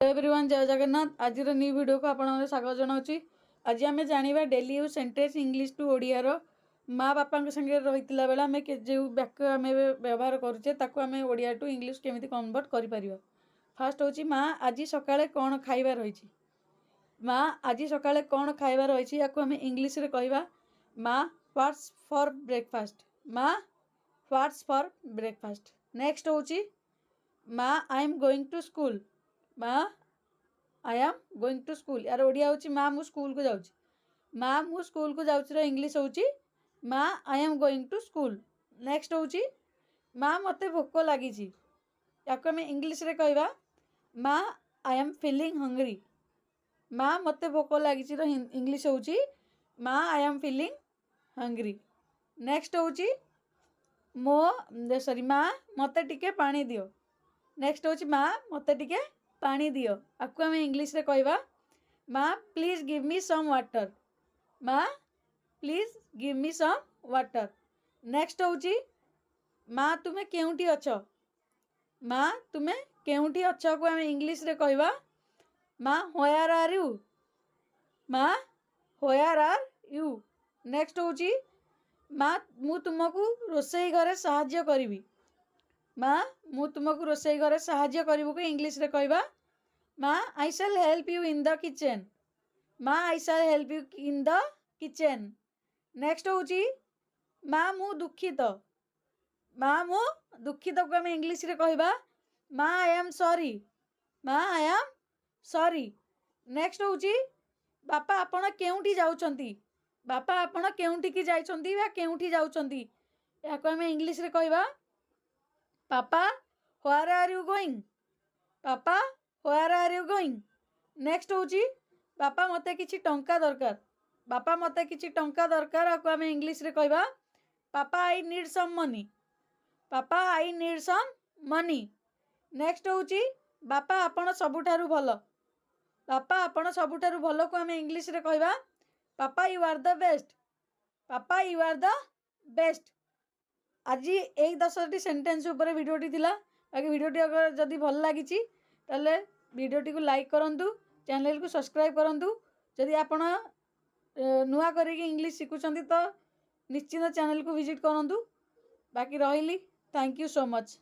Everyone जय जगन्नाथ। आज new video को आपन स्वागत जनाऊँगी। आज आम जाना daily use sentence English to ओडियार माँ बापा संगे रही बेले आम जो वाक्य आम व्यवहार करुचे आम ओडिया टू इंग्लिश केमी कन्वर्ट कर। फास्ट हूँ माँ आज सकाଳେ कौन खाइबा रही। माँ आज सकाळे कौन खाइबा रही या आम इंग्लिश रे कहवा माँ व्हाट्स फॉर ब्रेकफास्ट। माँ व्हाट्स फॉर ब्रेकफास्ट। नेक्स्ट हूँ माँ I am going to school. माँ I am going to school यार ओडिया हूँ माँ मु स्कूल को जाऊँगी। माँ मु स्कूल को जाऊँगी इंग्लिश हूँ माँ I am going to school. Next हूँ माँ मते भोक लगी या आम इंग्लिश रे कहवा माँ आई एम फीलिंग हंग्री। माँ मते भोक लगी इंग्लिश हूँ माँ I am feeling hungry. Next हूँ मो सॉरी माँ मते टिके पानी दियो। नेक्स्ट हूँ माँ मते टिके पानी दियो आपको आम इंग्लिश रे कहवा माँ please give me some water. माँ please give me some water. Next हूँ माँ तुम्हें केउटी अछ। माँ तुम्हें केउटी अछ को आम इंग्लिश रे कहवा माँ व्हेयर आर यू। माँ व्हेयर आर यू। नेक्स्ट हूँ माँ मु तुमको रोसई घरे साहाय्य करी। माँ मु तुमको रोसई घरे साहाय्य करिबु को इंग्लिश रे कहवा माँ I shall help you in the kitchen. माँ I shall help you in the kitchen. Next हूँ माँ मु दुखित। माँ मु दुखित को आम इंग्लिश रे कहवा माँ आई एम सॉरी। माँ आई एम सॉरी। नेक्स्ट हूँ बापा आपण केउठी जाउछंती। बापा आपण केउठी की जाइछंती बा केउठी जाउछंती या को आम इंग्लिश रे कहवा papa where are you going. Papa where are you going. Next हूँ बापा मते किछि टंका दरकार। बापा मते किछि टंका दरकार आपको आम इंग्लिश रे कहवा पापा आई नीड सम मनी। पापा I need some money. Next हूँ बापा आपण सबुठारु भल। बापा आपण सबुठारु भल को आम इंग्लिश रे कहवा पापा यू आर द बेस्ट। पापा यू आर द बेस्ट। आज यही 10टी सेंटेंस ऊपर वीडियोटी थिला। बाकी वीडियोटी अगर जदि भल लगी ताले वीडियोटी को लाइक करंतु, चैनल को सब्सक्राइब करंतु। जदि आपण नुआ करिक इंग्लिश शिखुछंती तो निश्चित चैनल को विजिट करंतु। बाकी रहिली थैंक यू सो मच।